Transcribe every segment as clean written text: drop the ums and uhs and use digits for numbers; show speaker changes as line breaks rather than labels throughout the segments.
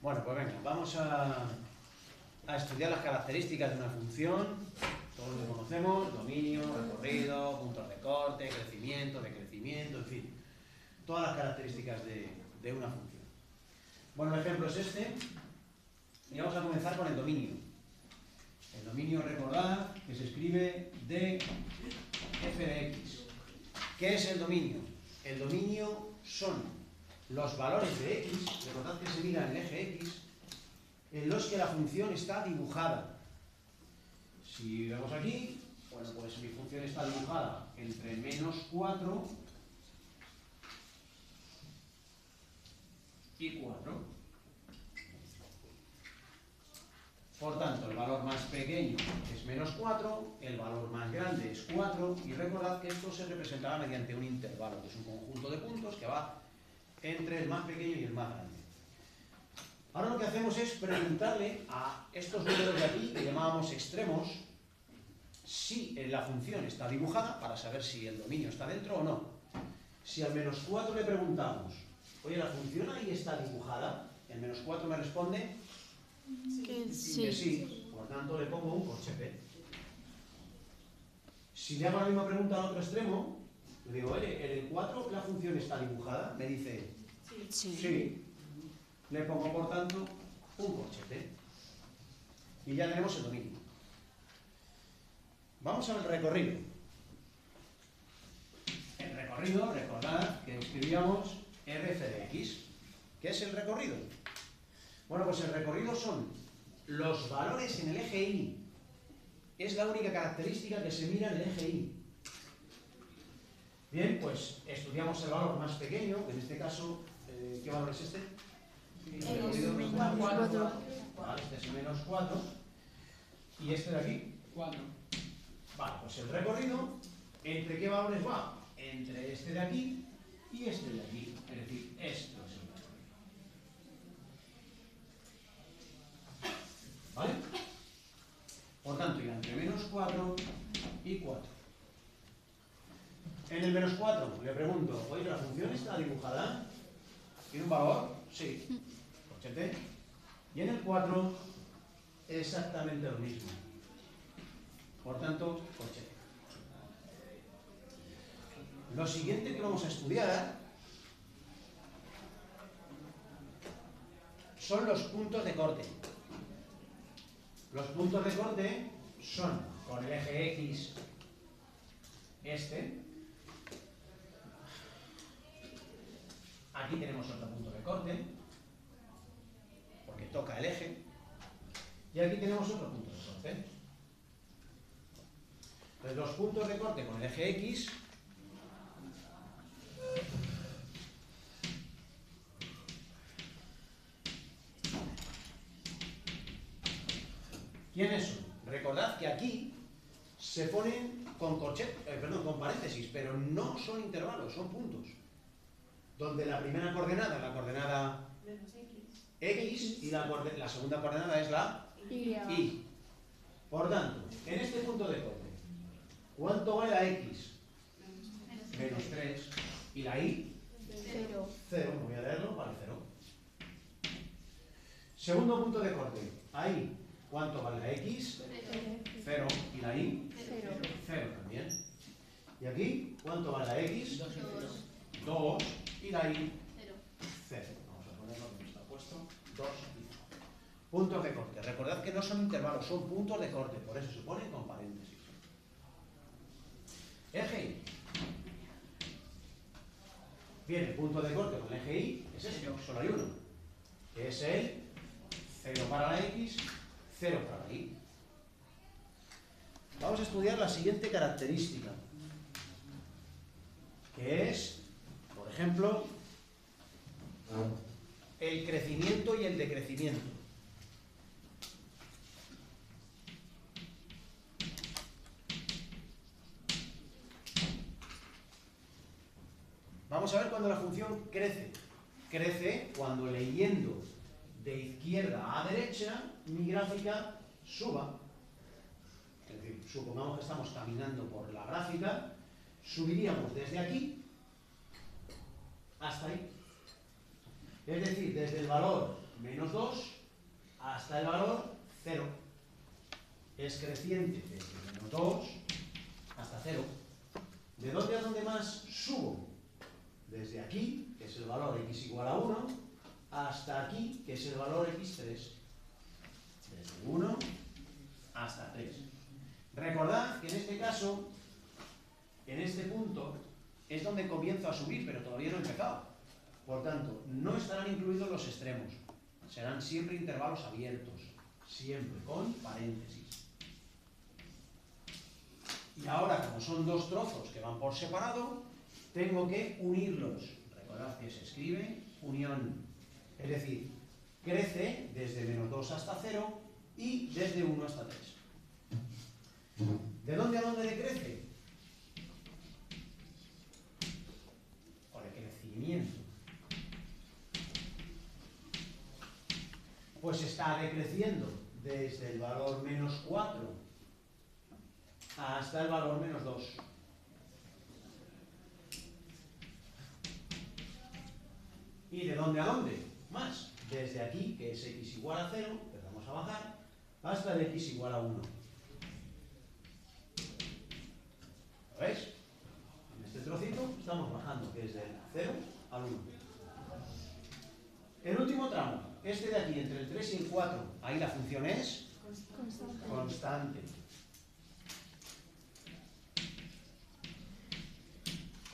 Bueno, pues venga, vamos a estudiar las características de una función. Todos lo conocemos: dominio, recorrido, puntos de corte, crecimiento, decrecimiento, en fin. Todas las características de una función. Bueno, el ejemplo es este. Y vamos a comenzar con el dominio. El dominio, recordad, que se escribe d f de x. ¿Qué es el dominio? El dominio son los valores de x, recordad que se mira en el eje x, en los que la función está dibujada. Si vemos aquí, bueno, pues mi función está dibujada entre -4 y 4. Por tanto, el valor más pequeño es -4, el valor más grande es 4, y recordad que esto se representará mediante un intervalo, que es un conjunto de puntos que va entre el más pequeño y el más grande. Ahora lo que hacemos es preguntarle a estos números de aquí, que llamábamos extremos, si la función está dibujada, para saber si el dominio está dentro o no. Si al -4 le preguntamos, oye, ¿la función ahí está dibujada? El -4 me responde que sí, por tanto le pongo un corchete. Si le hago la misma pregunta al otro extremo, le digo, oye, ¿en el 4 la función está dibujada? Me dice, sí. Le pongo, por tanto, un corchete. Y ya tenemos el dominio. Vamos al recorrido. El recorrido, recordad que escribíamos rf de x. ¿Qué es el recorrido? Bueno, pues el recorrido son los valores en el eje Y. Es la única característica que se mira en el eje Y. Bien, pues estudiamos el valor más pequeño, que en este caso, ¿qué valor es este?
-4.
Vale, este es -4. ¿Y este de aquí?
4.
Vale, pues el recorrido, ¿entre qué valores va? Entre este de aquí y este de aquí. Es decir, esto es el recorrido. ¿Vale? Por tanto, irá entre -4 y 4. En el -4 le pregunto, oye, ¿la función está dibujada? ¿Tiene un valor? Sí. Corchete. Y en el 4, exactamente lo mismo. Por tanto, corchete. Lo siguiente que vamos a estudiar son los puntos de corte. Los puntos de corte son, con el eje X, este. Aquí tenemos otro punto de corte, porque toca el eje. Y aquí tenemos otro punto de corte. Entonces, los puntos de corte con el eje X ¿quiénes son? Recordad que aquí se ponen con con paréntesis, pero no son intervalos, son puntos. Donde la primera coordenada es la coordenada X y la segunda coordenada es la Y. Por tanto, en este punto de corte, ¿cuánto vale la X? -3. ¿Y la Y?
0.
0. No voy a leerlo, vale 0. Segundo punto de corte, ahí, ¿cuánto vale la X? 0. ¿Y la Y? 0 también. ¿Y aquí? ¿Cuánto vale la X? 2. ¿Y la Y? 0. Vamos a poner lo que está puesto. 2 y 0. Puntos de corte. Recordad que no son intervalos, son puntos de corte. Por eso se ponen con paréntesis. Eje Y. Bien, el punto de corte con el eje Y es este, solo hay uno. Que es el 0 para la X, 0 para la Y. Vamos a estudiar la siguiente característica, que es, por ejemplo, el crecimiento y el decrecimiento. Vamos a ver cuando la función crece. Crece cuando, leyendo de izquierda a derecha, mi gráfica suba. Es decir, supongamos que estamos caminando por la gráfica, subiríamos desde aquí hasta ahí. Es decir, desde el valor menos 2 hasta el valor 0. Es creciente desde menos 2 hasta 0. ¿De dónde a dónde más subo? Desde aquí, que es el valor x igual a 1, hasta aquí, que es el valor x3. Desde 1 hasta 3. Recordad que en este caso, en este punto, es donde comienzo a subir, pero todavía no he empezado. Por tanto, no estarán incluidos los extremos. Serán siempre intervalos abiertos, siempre con paréntesis. Y ahora, como son dos trozos que van por separado, tengo que unirlos. Recordad que se escribe unión. Es decir, crece desde menos 2 hasta 0 y desde 1 hasta 3. ¿De dónde a dónde decrece? Por el crecimiento. Pues está decreciendo desde el valor menos 4 hasta el valor menos 2. ¿Y de dónde a dónde? Más. Desde aquí, que es x igual a 0, empezamos a bajar, hasta el x igual a 1. ¿Lo veis? En este trocito estamos bajando desde el 0 al 1. El último tramo, este de aquí, entre el 3 y el 4, ahí la función es constante.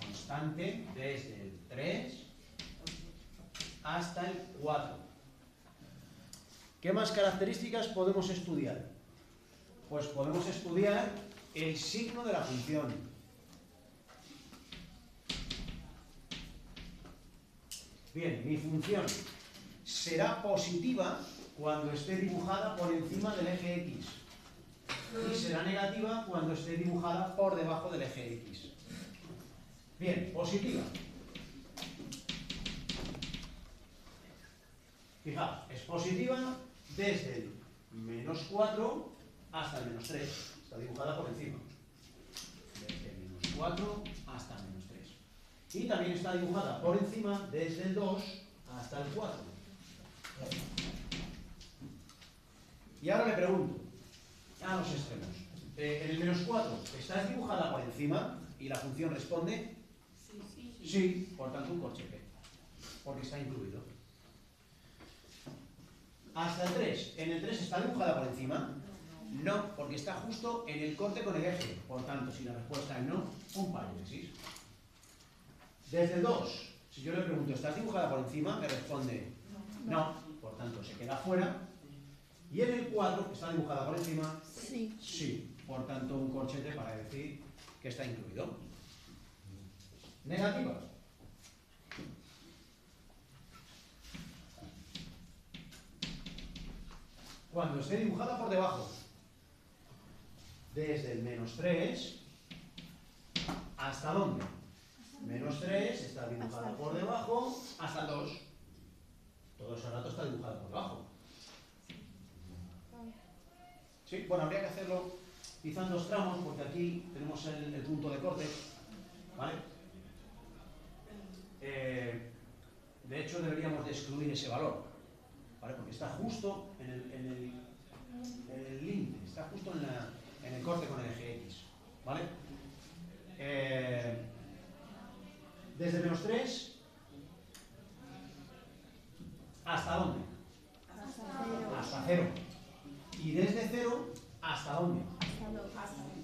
Constante desde el 3 hasta el 4. ¿Qué más características podemos estudiar? Pues podemos estudiar el signo de la función. Bien, mi función será positiva cuando esté dibujada por encima del eje X y será negativa cuando esté dibujada por debajo del eje X. Bien, positiva. Fijaos, es positiva desde el menos 4 hasta el menos 3. Está dibujada por encima. Desde el menos 4 hasta el menos 3. Y también está dibujada por encima desde el 2 hasta el 4. Y ahora le pregunto a los extremos. En el menos 4, ¿está dibujada por encima? Y la función responde sí, por tanto un corchete, porque está incluido. Hasta el 3. ¿En el 3 está dibujada por encima? No, porque está justo en el corte con el eje. Por tanto, si la respuesta es no, un paréntesis. Desde el 2, si yo le pregunto, ¿estás dibujada por encima? Me responde no, por tanto se queda fuera. Y en el 4, ¿está dibujada por encima? Sí, por tanto un corchete para decir que está incluido. Negativas. Cuando esté dibujada por debajo, desde el menos 3, ¿hasta dónde? Menos 3 está dibujada por debajo hasta el 2. Todo ese rato está dibujada por debajo. Sí, bueno, habría que hacerlo quizá en dos tramos, porque aquí tenemos el punto de corte, ¿vale? De hecho, deberíamos de excluir ese valor, ¿vale? Porque está justo en el límite, está justo en el corte con el eje X, ¿vale? Desde menos 3, ¿hasta dónde? Hasta 0. Y desde 0, ¿hasta dónde?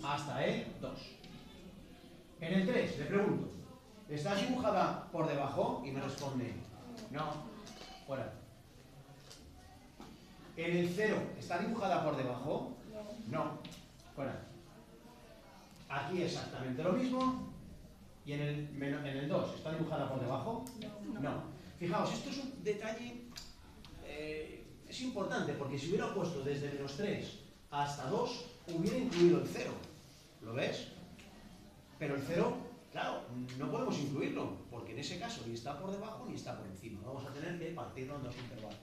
Hasta el 2. En el 3, le pregunto, ¿está dibujada por debajo? Y me responde, no, fuera. En el 0, ¿está dibujada por debajo? No, fuera. Aquí exactamente lo mismo. Y en el 2, ¿está dibujada por debajo? No. Fijaos, esto es un detalle, es importante, porque si hubiera puesto desde menos 3 hasta 2, hubiera incluido el 0. ¿Lo ves? Pero el 0, claro, no podemos incluirlo, porque en ese caso ni está por debajo ni está por encima. Vamos a tener que partirlo en dos intervalos.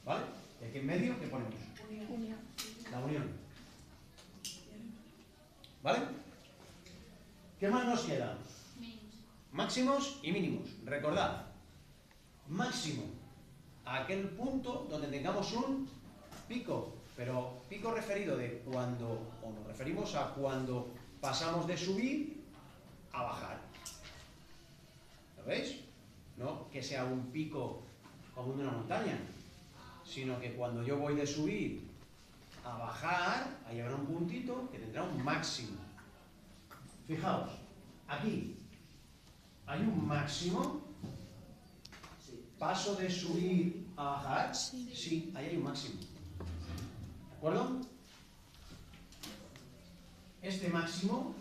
¿Vale? Y aquí en medio, ¿qué ponemos?
Unión.
La unión. ¿Vale? ¿Qué más nos queda? Máximos y mínimos. Recordad, máximo a aquel punto donde tengamos un pico, pero pico referido de cuando, o nos referimos a cuando pasamos de subir a bajar. ¿Lo veis? No que sea un pico como de una montaña, sino que cuando yo voy de subir a bajar, ahí habrá un puntito que tendrá un máximo. Fijaos, aquí hay un máximo. ¿Paso de subir a bajar? Sí, ahí hay un máximo. ¿De acuerdo? Este máximo,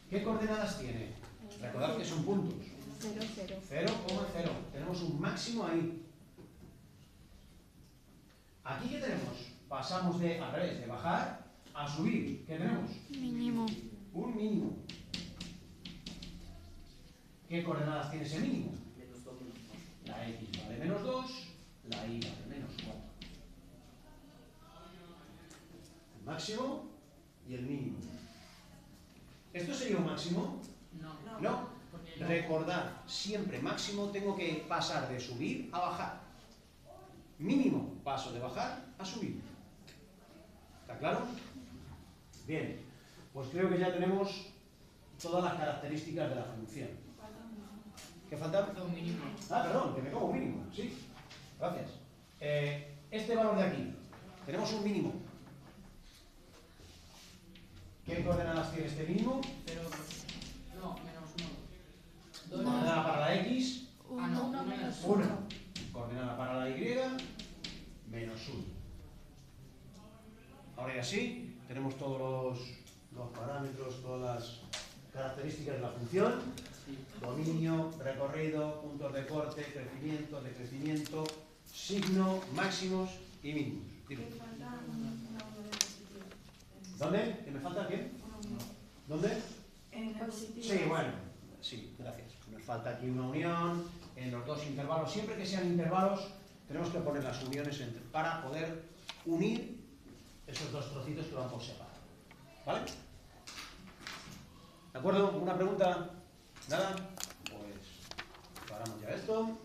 ¿qué coordenadas tiene? Recordad que son puntos. 0,0. Tenemos un máximo ahí. ¿Aquí qué tenemos? Pasamos de, al revés, de bajar a subir. ¿Qué tenemos?
Mínimo.
Un mínimo. ¿Qué coordenadas tiene ese mínimo? La x vale menos 2, la y vale menos 4. El máximo y el mínimo. ¿Esto sería un máximo? No. Recordad, siempre máximo tengo que pasar de subir a bajar. Mínimo, paso de bajar a subir. ¿Está claro? Bien, pues creo que ya tenemos todas las características de la función. ¿Qué falta?
Un mínimo.
Ah, perdón, que me como un mínimo. Sí, gracias. Este valor de aquí, tenemos un mínimo. ¿Qué coordenadas tiene este mínimo?
0, no, menos 1.
Coordenada para la x,
1 menos
1. Coordenada para la y, menos 1. Ahora ya sí, tenemos todos los parámetros, todas las características de la función. Dominio, recorrido, puntos de corte, crecimiento, decrecimiento, signo, máximos y mínimos. Dime. ¿Dónde? ¿Que me falta qué? ¿Dónde?
En positivo.
Sí, bueno, sí, gracias. Nos falta aquí una unión en los dos intervalos. Siempre que sean intervalos, tenemos que poner las uniones para poder unir esos dos trocitos que van por separado. ¿Vale? ¿De acuerdo? ¿Una pregunta? ¿Nada? Pues paramos ya esto.